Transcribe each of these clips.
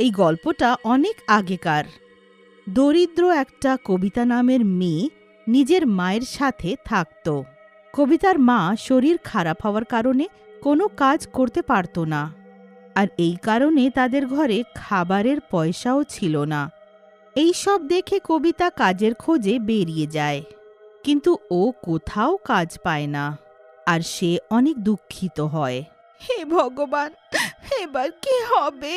এই গল্পটা অনেক আগেকার। দরিদ্র একটা কবিতা নামের মেয়ে নিজের মায়ের সাথে থাকত। কবিতার মা শরীর খারাপ হওয়ার কারণে কোনো কাজ করতে পারত না, আর এই কারণে তাদের ঘরে খাবারের পয়সাও ছিল না। এই সব দেখে কবিতা কাজের খোঁজে বেরিয়ে যায়, কিন্তু ও কোথাও কাজ পায় না, আর সে অনেক দুঃখিত হয়। হে ভগবান, এবার কি হবে?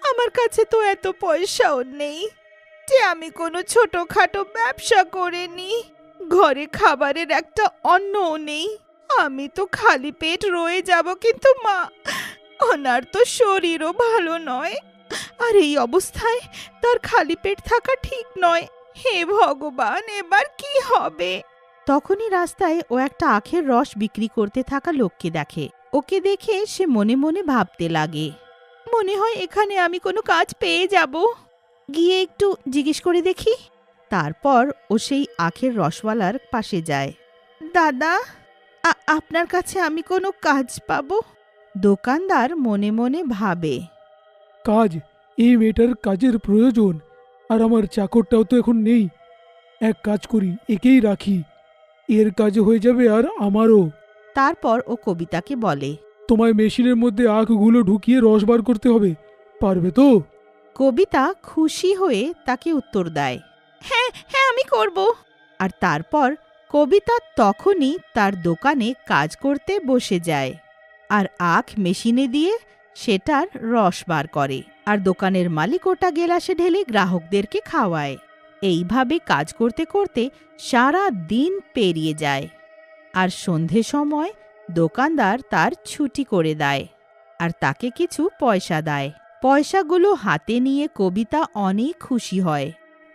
আমার কাছে তো এত পয়সাও নেই যে আমি কোনো ছোটখাটো ব্যবসা করে নিই। ঘরে খাবারের একটা অন্নও নেই। আমি তো খালি পেট রয়ে যাব, কিন্তু মা, ওনার তো শরীরও ভালো নয়, আর এই অবস্থায় তার খালি পেট থাকা ঠিক নয়। হে ভগবান, এবার কি হবে? তখনই রাস্তায় ও একটা আখের রস বিক্রি করতে থাকা লোককে দেখে। ওকে দেখে সে মনে মনে ভাবতে লাগে, মনে হয় এখানে আমি কোনো কাজ পেয়ে যাব। গিয়ে একটু জিজ্ঞেস করে দেখি। তারপর ও সেই আখের রসওয়ালার পাশে যায়। দাদা, আপনার কাছে আমি কোনো কাজ পাবো? দোকানদার মনে মনে ভাবে, কাজ? এই মেয়েটার কাজের প্রয়োজন, আর আমার চাকরটাও তো এখন নেই। এক কাজ করি, একেই রাখি, এর কাজ হয়ে যাবে আর আমারও। তারপর ও কবিতাকে বলে, তোমায় মেশিনের মধ্যে আখগুলো ঢুকিয়ে রস বার করতে হবে, পারবে তো? কবিতা খুশি হয়ে তাকে উত্তর দেয়, হ্যাঁ হ্যাঁ, আমি করব। আর তারপর কবিতা তখনই তার দোকানে কাজ করতে বসে যায়, আর আখ মেশিনে দিয়ে সেটার রস বার করে, আর দোকানের মালিক ওটা গেলাসে ঢেলে গ্রাহকদেরকে খাওয়ায়। এইভাবে কাজ করতে করতে সারা দিন পেরিয়ে যায়, আর সন্ধে সময় দোকানদার তার ছুটি করে দেয়, আর তাকে কিছু পয়সা দেয়। পয়সাগুলো হাতে নিয়ে কবিতা অনেক খুশি হয়।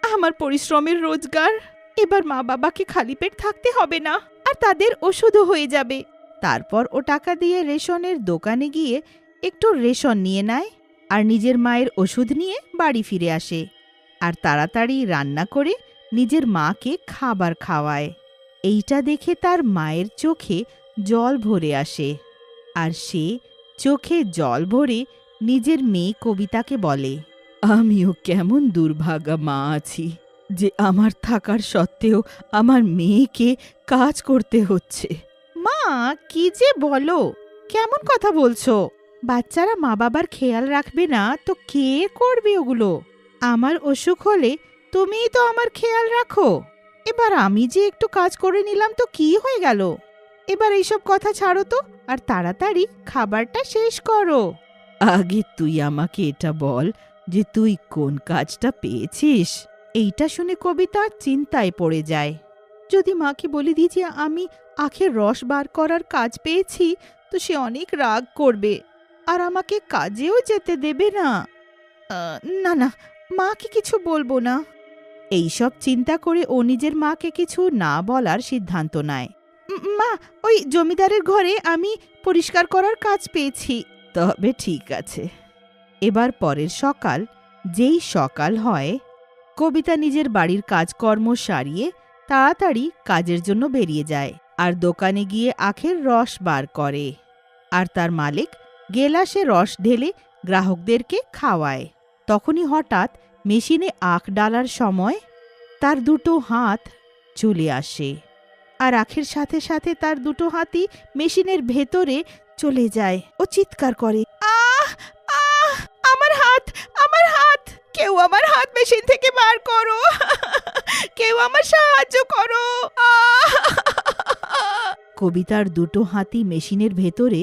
আমার পরিশ্রমের রোজগার, এবার মা বাবাকে খালি পেট থাকতে হবে না, আর তাদের ওষুধও হয়ে যাবে। তারপর ও টাকা দিয়ে রেশনের দোকানে গিয়ে একটু রেশন নিয়ে নেয়, আর নিজের মায়ের ওষুধ নিয়ে বাড়ি ফিরে আসে, আর তাড়াতাড়ি রান্না করে নিজের মাকে খাবার খাওয়ায়। এইটা দেখে তার মায়ের চোখে জল ভরে আসে, আর সে চোখে জল ভরে নিজের মেয়ে কবিতাকে বলে, আমিও কেমন দুর্ভাগা মা আছি যে আমার থাকার সত্ত্বেও আমার মেয়েকে কাজ করতে হচ্ছে। মা, কি যে বলো, কেমন কথা বলছো? বাচ্চারা মা বাবার খেয়াল রাখবে না তো কে করবে ওগুলো? আমার অসুখ হলে তুমিই তো আমার খেয়াল রাখো। এবার আমি যে একটু কাজ করে নিলাম তো কি হয়ে গেল? এবার এইসব কথা ছাড়ো তো, আর তাড়াতাড়ি খাবারটা শেষ করো। আগে তুই আমাকে এটা বল যে তুই কোন কাজটা পেয়েছিস। এইটা শুনে কবিতা চিন্তায় পড়ে যায়। যদি মাকে বলে দিই যে আমি আখের রস বার করার কাজ পেয়েছি, তো সে অনেক রাগ করবে, আর আমাকে কাজেও যেতে দেবে না। না না, মাকে কিছু বলবো না। এইসব চিন্তা করে ও নিজের মাকে কিছু না বলার সিদ্ধান্ত নেয়। মা, ওই জমিদারের ঘরে আমি পরিষ্কার করার কাজ পেয়েছি। তবে ঠিক আছে। এবার পরের সকাল, যেই সকাল হয়, কবিতা নিজের বাড়ির কাজকর্ম সারিয়ে তাড়াতাড়ি কাজের জন্য বেরিয়ে যায়, আর দোকানে গিয়ে আখের রস বার করে, আর তার মালিক গেলাসে রস ঢেলে গ্রাহকদেরকে খাওয়ায়। তখনই হঠাৎ মেশিনে আখ ডালার সময় তার দুটো হাত চলে আসে, আর আখের সাথে সাথে তার দুটো হাতই মেশিনের ভেতরে চলে যায়। ও চিৎকার করে, আহ আহ, আমার হাত, আমার হাত! কেউ আমার হাত মেশিন থেকে বার করো! কেউ আমার সাহায্য করো! কবিতার দুটো হাতই মেশিনের ভেতরে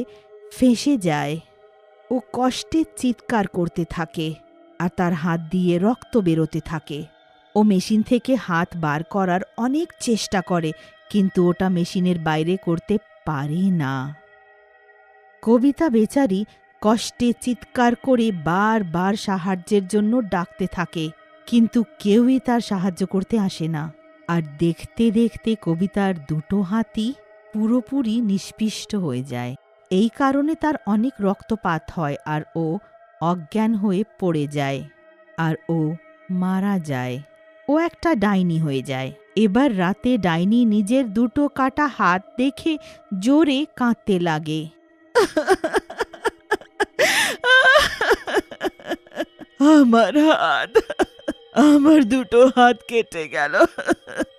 ফেঁসে যায়। ও কষ্টে চিৎকার করতে থাকে, আর তার হাত দিয়ে রক্ত বেরোতে থাকে। ও মেশিন থেকে হাত বার করার অনেক চেষ্টা করে, কিন্তু ওটা মেশিনের বাইরে করতে পারে না। কবিতা বেচারি কষ্টে চিৎকার করে বারবার সাহায্যের জন্য ডাকতে থাকে, কিন্তু কেউই তার সাহায্য করতে আসে না। আর দেখতে দেখতে কবিতার দুটো হাতই পুরোপুরি নিষ্পিষ্ট হয়ে যায়। এই কারণে তার অনেক রক্তপাত হয়, আর ও অজ্ঞান হয়ে পড়ে যায়, আর ও মারা যায়। ও একটা ডাইনি হয়ে যায়। এবার রাতে ডাইনি নিজের দুটো কাটা হাত দেখে জোরে কাঁদতে লাগে। আমার হাত, আমার দুটো হাত কেটে গেল।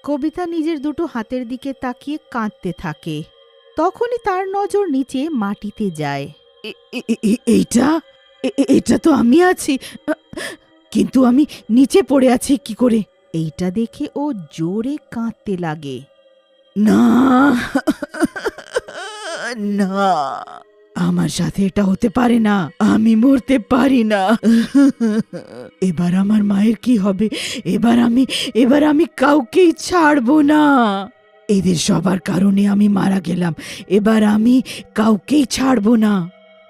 কবিতা নিজের দুটো হাতের দিকে তাকিয়ে কাঁদতে থাকে। তখনই তার নজর নিচে মাটিতে যায়। এইটা এটা তো আমি আছি, কিন্তু আমি নিচে পড়ে আছি কি করে? এইটা দেখে ও জোরে কাঁদতে লাগে। না না, আমার সাথে এটা হতে পারে না, আমি মরতে পারি না। এবার আমার মায়ের কি হবে? এবার আমি কাউকেই ছাড়বো না। এদের সবার কারণে আমি মারা গেলাম, এবার আমি কাউকেই ছাড়বো না।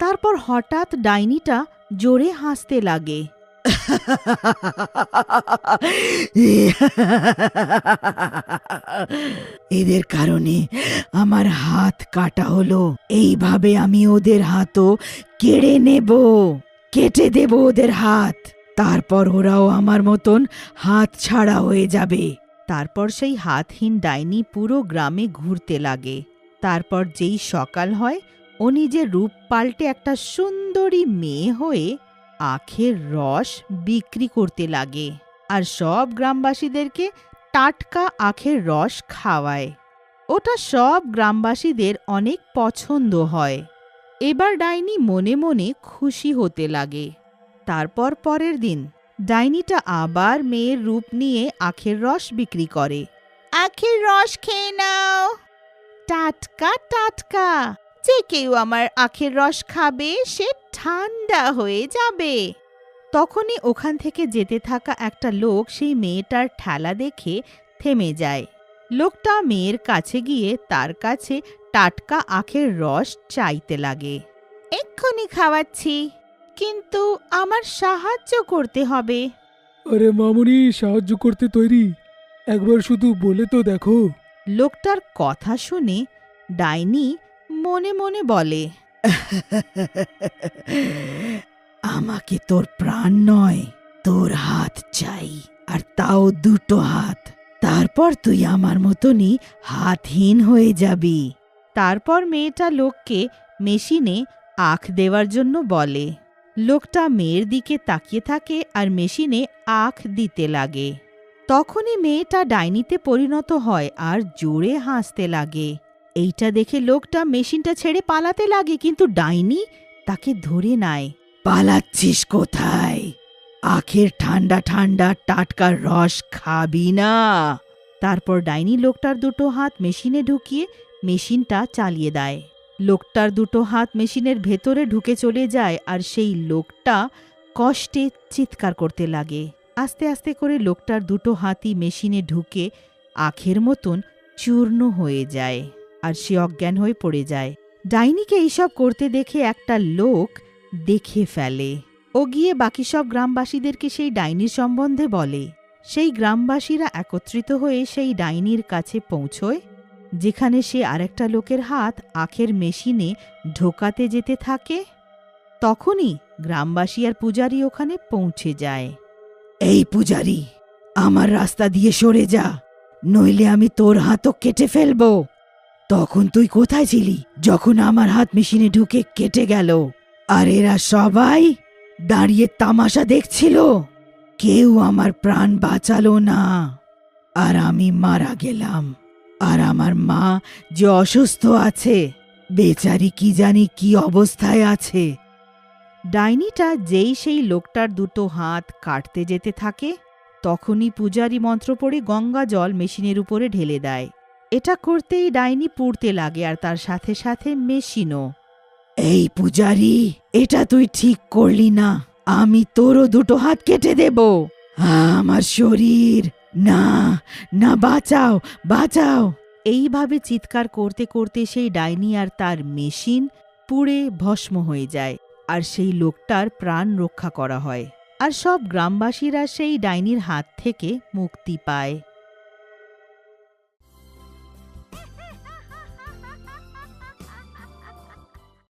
তারপর হঠাৎ ডাইনিটা জোরে হাসতে লাগে। এদের কারণে আমার হাত কাটা হলো, এইভাবে আমি ওদের হাতও কেটে দেব ওদের হাত। তারপর ওরাও আমার মতন হাত ছাড়া হয়ে যাবে। তারপর সেই হাতহীন ডাইনি পুরো গ্রামে ঘুরতে লাগে। তারপর যেই সকাল হয়, ও নিজের রূপ পাল্টে একটা সুন্দরী মেয়ে হয়ে আখের রস বিক্রি করতে লাগে আর সব গ্রামবাসীদেরকে টাটকা আখের রস খাওয়ায়। ওটা সব গ্রামবাসীদের অনেক পছন্দ হয়। এবার ডাইনি মনে মনে খুশি হতে লাগে। তারপর পরের দিন ডাইনিটা আবার মেয়ের রূপ নিয়ে আখের রস বিক্রি করে। আখের রস খেয়ে নাও, টাটকা টাটকা, যে কেউ আমার আখের রস খাবে সে ঠান্ডা হয়ে যাবে। তখনই ওখান থেকে যেতে থাকা একটা লোক সেই মেয়েটার ঠেলা দেখে থেমে যায়। লোকটা মেয়ের কাছে গিয়ে তার কাছে টাটকা আখের রস চাইতে লাগে। এক্ষুনি খাওয়াচ্ছি, কিন্তু আমার সাহায্য করতে হবে। আরে মামুনি, সাহায্য করতে তৈরি, একবার শুধু বলে তো দেখো। লোকটার কথা শুনে ডাইনি মনে মনে বলে, আমাকে তোর প্রাণ নয়, তোর হাত চাই, আর তাও দুটো হাত। তারপর তুই আমার মতনই হাতহীন হয়ে যাবি। তারপর মেয়েটা লোককে মেশিনে আখ দেওয়ার জন্য বলে। লোকটা মেয়ের দিকে তাকিয়ে থাকে আর মেশিনে আখ দিতে লাগে। তখনই মেয়েটা ডাইনিতে পরিণত হয় আর জোরে হাসতে লাগে। এইটা দেখে লোকটা মেশিনটা ছেড়ে পালাতে লাগে, কিন্তু ডাইনি তাকে ধরে নেয়। পালাচ্ছিস কোথায়? আখের ঠান্ডা ঠান্ডা টাটকা রস খাবি না? তারপর ডাইনি লোকটার দুটো হাত মেশিনে ঢুকিয়ে মেশিনটা চালিয়ে দেয়। লোকটার দুটো হাত মেশিনের ভেতরে ঢুকে চলে যায় আর সেই লোকটা কষ্টে চিৎকার করতে লাগে। আস্তে আস্তে করে লোকটার দুটো হাতই মেশিনে ঢুকে আখের মতন চূর্ণ হয়ে যায় আর সে অজ্ঞান হয়ে পড়ে যায়। ডাইনিকে এইসব করতে দেখে একটা লোক দেখে ফেলে। ও গিয়ে বাকি সব গ্রামবাসীদেরকে সেই ডাইনির সম্বন্ধে বলে। সেই গ্রামবাসীরা একত্রিত হয়ে সেই ডাইনির কাছে পৌঁছয়, যেখানে সে আরেকটা লোকের হাত আখের মেশিনে ঢোকাতে যেতে থাকে। তখনই গ্রামবাসী আর পূজারী ওখানে পৌঁছে যায়। এই পূজারী, আমার রাস্তা দিয়ে সরে যা, নইলে আমি তোর হাতও কেটে ফেলবো। তখন তুই কোথায় ছিলি যখন আমার হাত মেশিনে ঢুকে কেটে গেল? আর এরা সবাই দাঁড়িয়ে তামাশা দেখছিল, কেউ আমার প্রাণ বাঁচালো না, আর আমি মারা গেলাম। আর আমার মা যে অসুস্থ আছে, বেচারি কি জানি কি অবস্থায় আছে। ডাইনিটা যেই সেই লোকটার দুটো হাত কাটতে যেতে থাকে, তখনই পূজারী মন্ত্র পড়ে গঙ্গা জল মেশিনের উপরে ঢেলে দেয়। এটা করতেই ডাইনি পুড়তে লাগে আর তার সাথে সাথে মেশিনও। এই পূজারী, এটা তুই ঠিক করলি না, আমি তোরও দুটো হাত কেটে দেব। আমার শরীর, না না, বাঁচাও বাঁচাও। এইভাবে চিৎকার করতে করতে সেই ডাইনি আর তার মেশিন পুড়ে ভস্ম হয়ে যায় আর সেই লোকটার প্রাণ রক্ষা করা হয় আর সব গ্রামবাসীরা সেই ডাইনির হাত থেকে মুক্তি পায়।